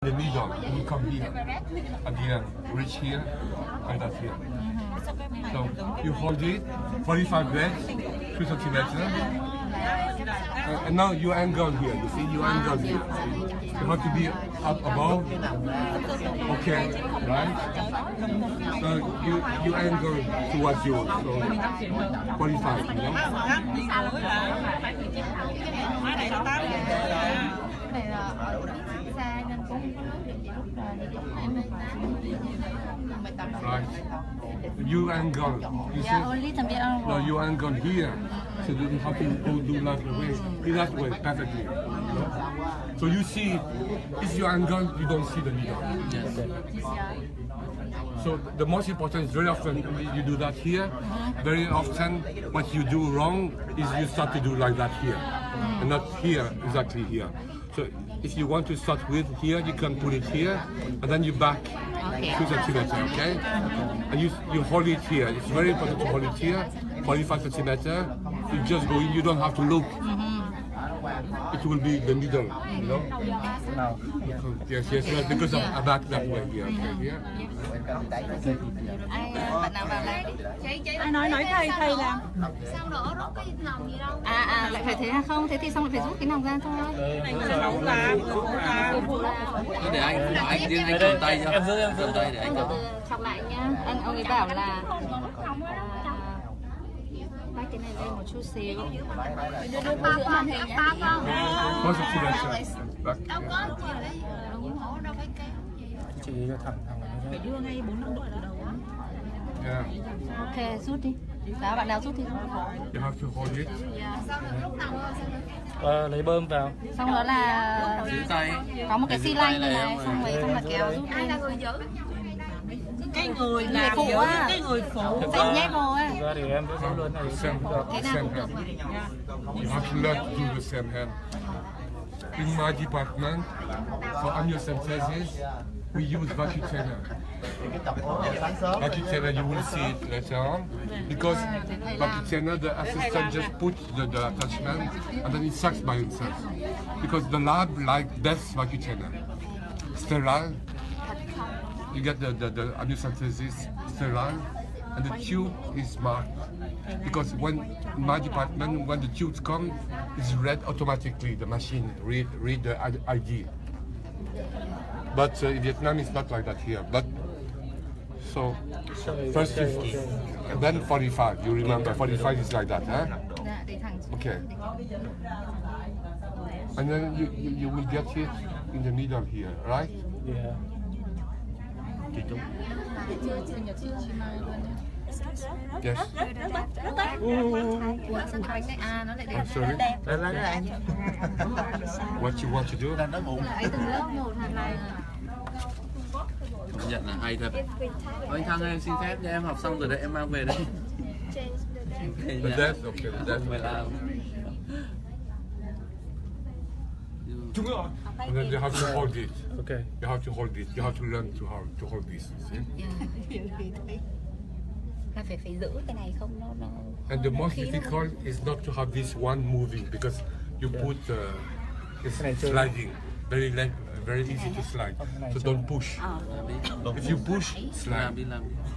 The middle, you come here, again, reach here, and that's here. So you hold it, 45 breaths, 3 centimeters, and now you angle here, you see, you angle here. You have to be up above, okay, right? So you angle towards you, so 45, you know? Right. You angle. You see? No, you angle here. So you have to do that way perfectly. So you see, if you angle, you don't see the needle. Yes. So the most important is very often you do that here. Very often what you do wrong is you start to do like that here. And not here, exactly here. So if you want to start with here, you can put it here, and then you back 2 centimeters, okay? And you hold it here. It's very important to hold it here, 45 centimeters. You just go in, you don't have to look. It will be the middle, you know? No. Yes, because I back that way here. Okay, here. Ai nói thầy làm. Sao nữa rút cái nòng gì đâu? Lại phải thế không? Thế thì xong lại phải rút cái nòng ra thôi. Để anh cầm tay cho. Em giữ tay để anh cầm. Chọc lại nhá. Ông ấy bảo là bác cái này lên một chút xíu. Đưa giữa màn hình nhá. Đâu có đâu phải kéo. Chị cho thẳng phải đưa ngay 4-5 độ ở đầu. Yeah. Ok, rút đi. Đó, bạn nào rút thì You have to hold it. lấy bơm vào. Xong đó là có một cái xi lanh này, xong là kéo rút Ai là người giữ? cái người làm phụ á, cái người phụ phải nhét vô á. Ra thì em sẽ luôn này. Same hand. You have to learn to do the same hand. In my department, for amniocentesis, we use vacuum cleaner. Vacuum cleaner, you will see it later on. Because vacuum cleaner, the assistant just puts the attachment and then it sucks by himself. Because the lab like best vacuum cleaner. Sterile. You get the amniocentesis sterile, and the tube is marked. Because when in my department, when the tubes come, it's read automatically. The machine read the ID. But in Vietnam, it's not like that here. But so first, and then 45. You remember, 45 is like that, huh? Okay. And then you will get it in the middle here, right? Yeah. Yes. Sorry. What you want to do? Công nhận là hay thật. Anh Thăng ơi, xin phép cho em học xong rồi đấy, em mang về đây. That's okay. That's and then you have to hold it. Okay. You have to hold it. You have to learn to hold this. See? Là phải giữ cái này không nó. And the most difficult is not to have this one moving because you put it's sliding very easy to slide. So don't push. If you push,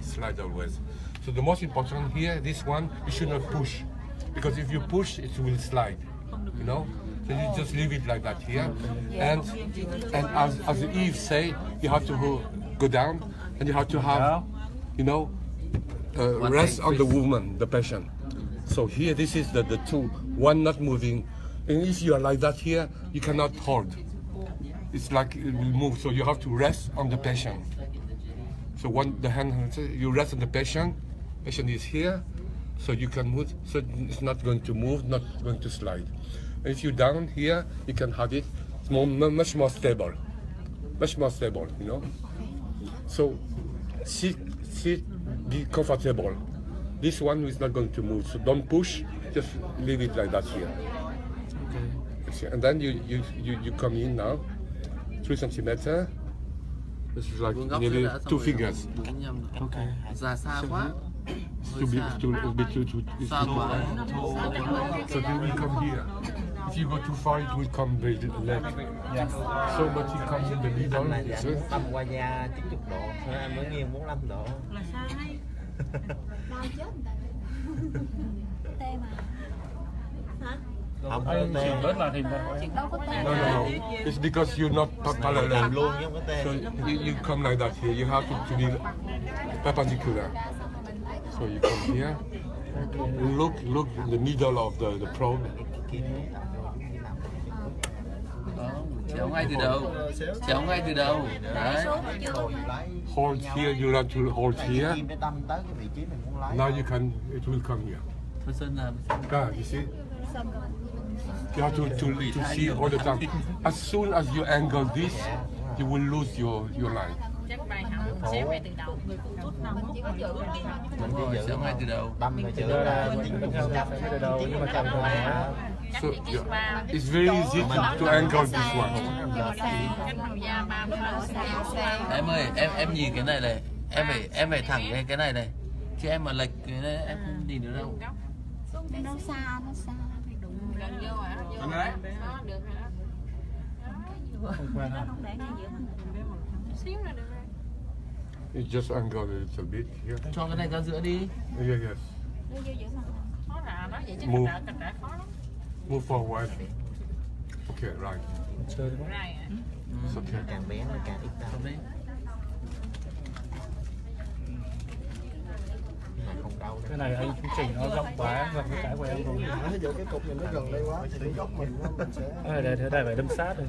slide always. So the most important here, this one, you should not push because if you push, it will slide. You know. So you just leave it like that here, and as Yves say, you have to go down, and you have to have, you know, rest on the woman, the patient. So here, this is the two, one not moving, and if you are like that here, you cannot hold. It's like it will move, so you have to rest on the patient. So the hand, you rest on the patient. Patient is here, so you can move. So it's not going to move, not going to slide. If you're down here, you can have it much more stable, you know. So sit, be comfortable. This one is not going to move, so don't push. Just leave it like that here. Okay. And then you come in now, 3 centimeters. This is like nearly 2 fingers. Okay. Ra xa quá. It's too big, too far. So then you come here. if you go too far, it will come very late. Dạ. So much it comes in the middle. Anh này You dạ, see? tâm qua da 90 độ, thôi anh mới nghiêng 45 độ. Là sai. Đau chết người ta. Tê mà. Hả? Không Anh có chỉ tê. bớt màn hình vào. Đâu có tê. No. It's because you're not parallel. Làm luôn chứ không có tê. So you come like that here. You have to be perpendicular. So you come here. Look in the middle of the probe. Chéo ngay từ đầu. Chéo ngay từ đầu. Đấy. Hold here. You have to hold here. Kim để đâm tới cái vị trí mình muốn lái. Now you can. It will come here. Thôi Sơn làm. You see? You have to see all the time. As soon as you angle this, you will lose your line. Chắc bài học xếp ngay từ đầu. Người phụ chút nào mốt người bước đi. Đúng rồi, chéo ngay từ đầu. Đâm rồi chữ Ra là là chính bình thường là phải từ đầu nhưng mà chậm rồi. So it's very easy to angle this one. Cách đầu da 30 độ. Em ơi, em nhìn cái này này. Em phải thẳng cái này này. Chứ em mà lệch cái này em không nhìn được đâu. Nó xa. Đụng gần vô hả? Vô hả? Đó, được rồi đó. Không quen hả? Không để ngay giữa mình. Xíu là được rồi. You just angle a little bit here. Cho cái này ra giữa đi. Yes. Khó là nói vậy chứ Move. cạch trả khó lắm. Move forward. Okay, right. Chơi đúng không? Này à. It's okay. càng bé nó càng ít đau. Đi. Mà không đau Cái đâu. này anh cũng chỉnh nó rộng quá, gần cái của em rồi. Ví dụ cái cục nhìn nó gần đây quá thì góc mình sẽ Cái này thế này phải đâm sát rồi.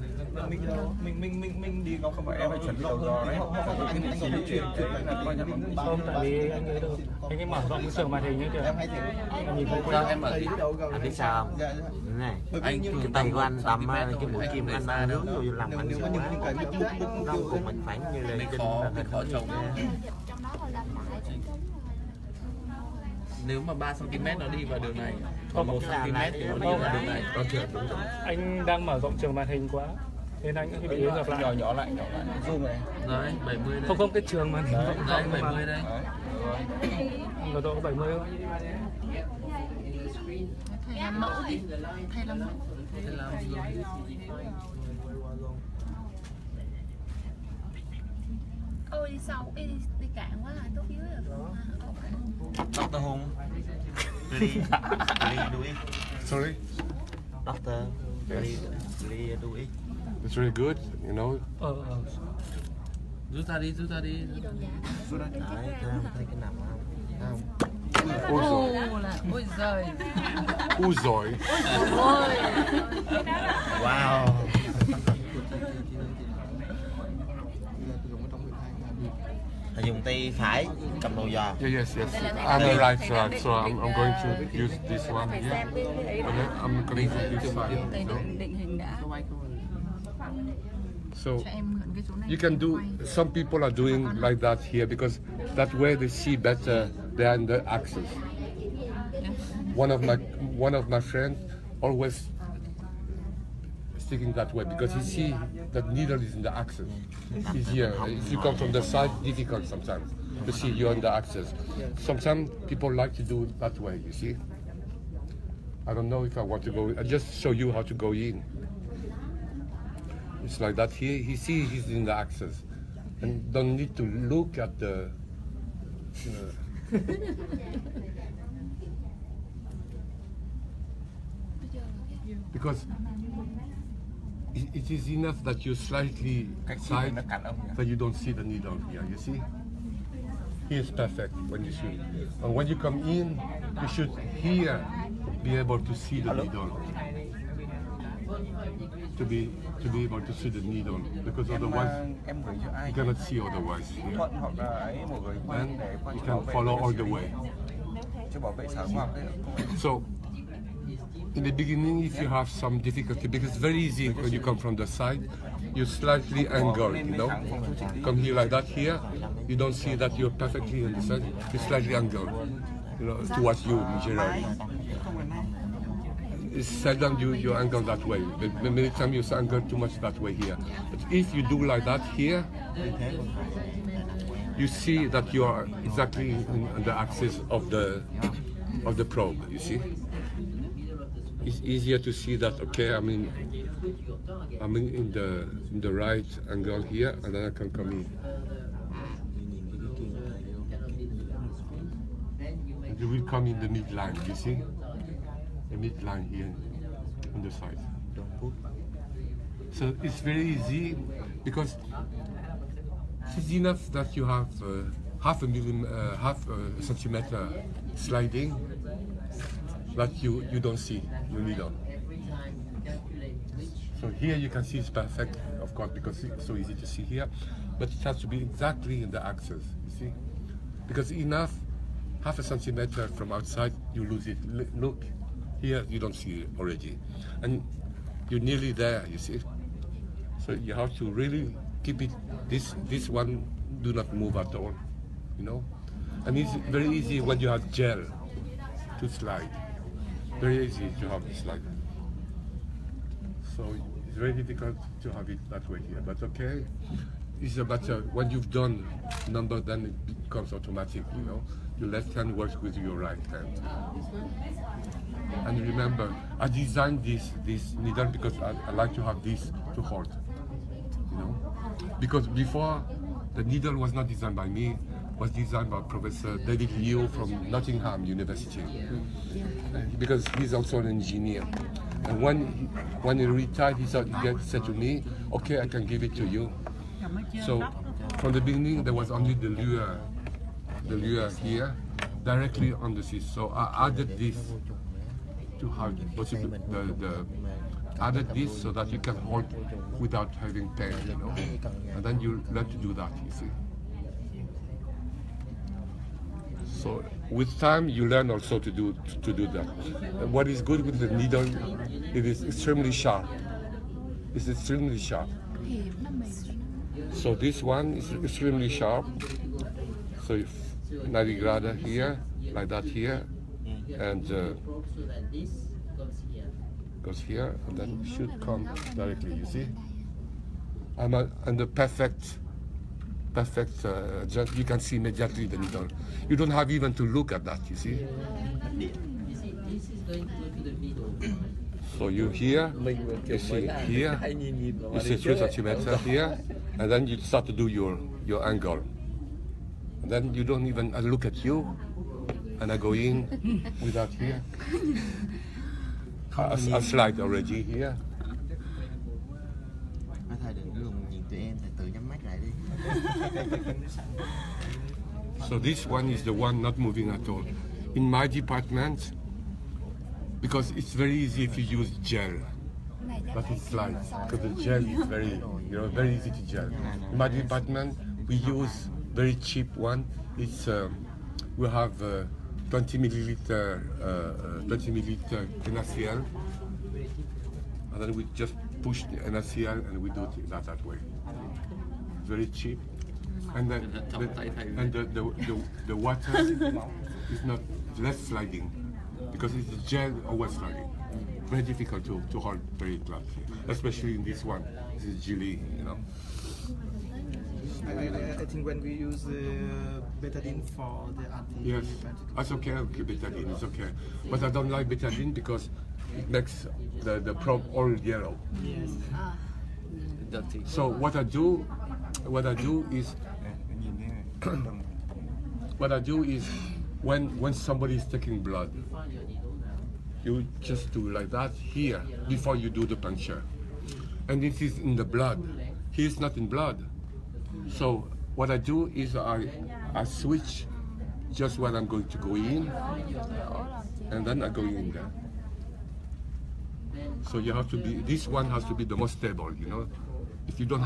mình đi không phải em phải chuẩn bị đầu giò đấy. Anh chỉ chuyển Không, tại vì anh ấy được. Anh ấy mở rộng cái trường màn hình ấy kìa. Em nhìn thấy Sao em mở đi. Anh biết sao không? Thế này, Anh cái tay của anh đâm á, cái mũi kim anh đang hướng vô làm anh sợ quá. Đau của mình phải như là Mình trên khó, màn mình hình khó không trồng. nhìn ra. Nếu mà 3 cm nó đi vào đường này, Không, còn 1 cm thì nó đi vào đường này. Okay, đúng rồi. anh đang mở rộng trường màn hình quá. Nên anh có bị ngược lại. nhỏ lại zoom này. Đấy, 70 đây. Không cái trường màn hình rộng Đấy, rộng 70 đây. Ở độ 70 không? Thầy làm mẫu đi. Thầy làm mẫu. Thế là Ôi đi sâu, đi cạn quá là tốt dưới rồi. Dr. Hùng. Please do it. Sorry. Doctor, please do it. It's really good, you know. rút ra đi. Đấy, thấy cái nằm không? Ôi giời. Ui giỏi. Wow. Thầy dùng tay phải cầm đầu giò. Yes. I'm the right side, so I'm going to use this one here. Okay, I'm going to this side. No? Định hình đã. So you can do. Some people are doing like that here because that way they see better than the axis. One of my friends always sticking that way because he see that needle is in the axis. It's here. If you come from the side, difficult sometimes to see you on the axis. Sometimes people like to do it that way. You see. I don't know if I want to go. I just show you how to go in. It's like that here. He sees he's in the axis, and don't need to look at the. Because it is enough that you slightly side, that you don't see the needle here. You see. Here is perfect when you shoot, and when you come in, you should here be able to see the needle. To be able to see the needle, because otherwise Em gửi cho ai? you cannot see otherwise. Thuận hoặc là ấy một người Then để qua you chỗ can bảo vệ follow để all xử the lý. way. Chứ bảo vệ sở khoa học đấy không phải. So in the beginning, if you have some difficulty, because it's very easy when you come from the side, you slightly angle, you know, come here like that here, you don't see that you're perfectly in the side, you slightly angle, you know, towards you generally. It's seldom you angle that way. But many times you angle too much that way here. But if you do like that here, you see that you are exactly on the axis of the probe. You see, it's easier to see that. Okay, I'm in the right angle here, and then I can come in. And you will come in the midline. You see, the midline here on the side. So it's very easy because it's enough that you have half a centimeter sliding that you don't see your needle. So here you can see it's perfect, of course, because it's so easy to see here, but it has to be exactly in the axis, you see? Because enough, half a centimeter from outside, you lose it. Look, here you don't see it already. And you're nearly there, you see? So you have to really keep it, this one do not move at all, you know? And it's very easy when you have gel to slide. Very easy to have it slide. So it's very difficult to have it that way here, but okay. It's a matter, when you've done number, then it becomes automatic, you know? Your left hand works with your right hand. And remember, I designed this needle because I like to have this to hold, you know? Because before, the needle was not designed by me, was designed by Professor David Leo from Nottingham University. Because he's also an engineer. And when he retired, he said to me, okay, I can give it to you. So from the beginning, there was only the lure here, directly on the seat. So I added this to have possibly added this so that you can hold without having pain, you know. And then you learn to do that, you see. So with time, you learn also to do that. And what is good with the needle, it is extremely sharp. It's extremely sharp. So this one is extremely sharp. So if 90 grade here, like that here, and goes here, and then it should come directly, you see? And the perfect, you can see immediately the needle. You don't have even to look at that, you see? So you here, you see here, you see 3 centimeters here, and then you start to do your angle. And then you don't even look at you, and I go in without here. I slide already here. So this one is the one not moving at all. In my department, because it's very easy if you use gel, but it slides, because the gel is very easy to gel. In my department, we use very cheap one. It's we have 20 milliliter NaCl, and then we just push the NaCl and we do it that way. Very cheap, and then the water is not less sliding because it's the gel always sliding. Very difficult to hold very tight, especially in this one. This is jelly, you know. I think when we use betadine for the anti. Yes, that's okay. Okay, betadine is okay, but I don't like betadine because it makes the probe all yellow. Yes. So what I do is when somebody is taking blood, you just do like that here before you do the puncture, and it is in the blood. Here it's not in blood. So what I do is I switch just when I'm going to go in, and then I go in there. So you have to be, this one has to be the most stable, you know. If you don't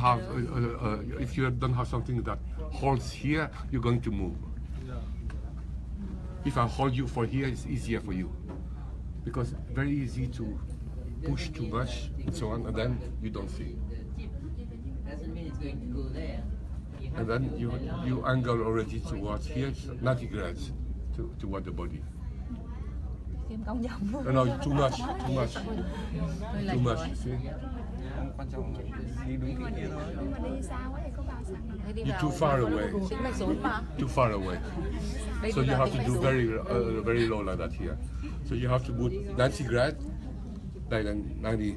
have something that holds here, you're going to move. If I hold you for here, it's easier for you, because very easy to push too much and so on, and then you don't see. And then you angle already towards here, 90 degrees toward the body. No, too much, you see. You're too far away. Too far away. So you have to do very low like that here. So you have to put 90 degrees, đây là 90,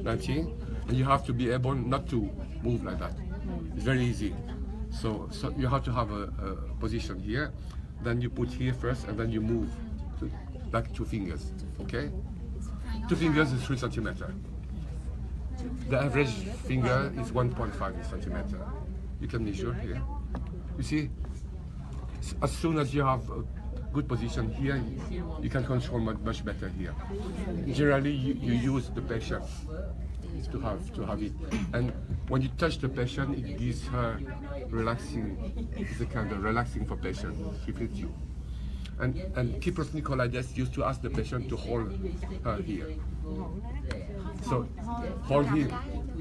90, and you have to be able not to move like that. It's very easy. So you have to have a position here, then you put here first, and then you move back 2 fingers. Okay? 2 fingers is 3 centimeters. The average finger is 1.5 centimeter. You can measure here. You see, as soon as you have a good position here, you can control much better here. Generally, you use the patient to have it, and when you touch the patient, it gives her relaxing. It's a kind of relaxing for patient. She feels you. And Kypros Nicolaides used to ask the patient to hold her here. So hold him.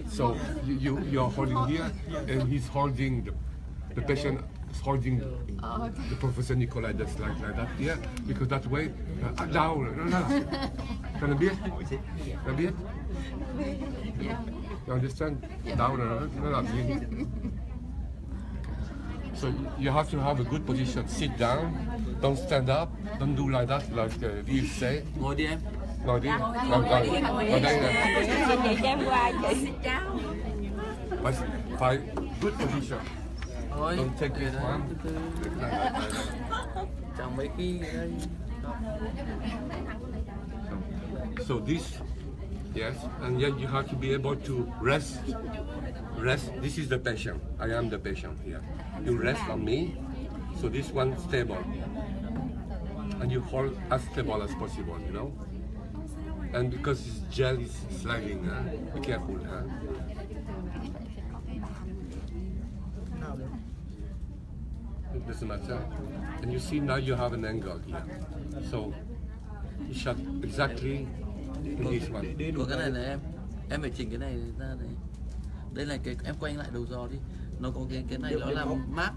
So you're holding here, and he's holding the patient is holding the Professor Nicolaides like that here, because that way down. Can you biết? Can you biết? You understand? Down. So you have to have a good position. Sit down. Don't stand up. Don't do like that, like Yves say. Ngồi đi em. Ngồi đi. Ngồi đây nè. Chị cho em qua chị. Phải good position. Thôi, Don't take kìa this đó, one. từ từ. Chẳng mấy cái đây. So this, yes, and then you have to be able to rest. Rest. This is the patient. I am the patient here. You rest on me, so this one stable, and you hold as stable as possible. You know, and because this gel is sliding, be careful. It doesn't matter. And you see now you have an angle here, so you shot exactly in this one. Của cái này là em phải chỉnh cái này ra này. Đây là cái em quay lại đầu giò đi. Nó có cái này nó làm mát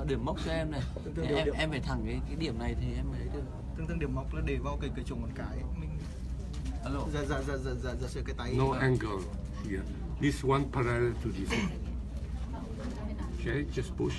điểm mốc cho em này. Thì em phải thẳng cái điểm này thì em mới được. Tương điểm móc là để vào cái chồng một cái mình. Alo. Giả sử cái tay. No angle here. This one parallel to this one. Okay, just push.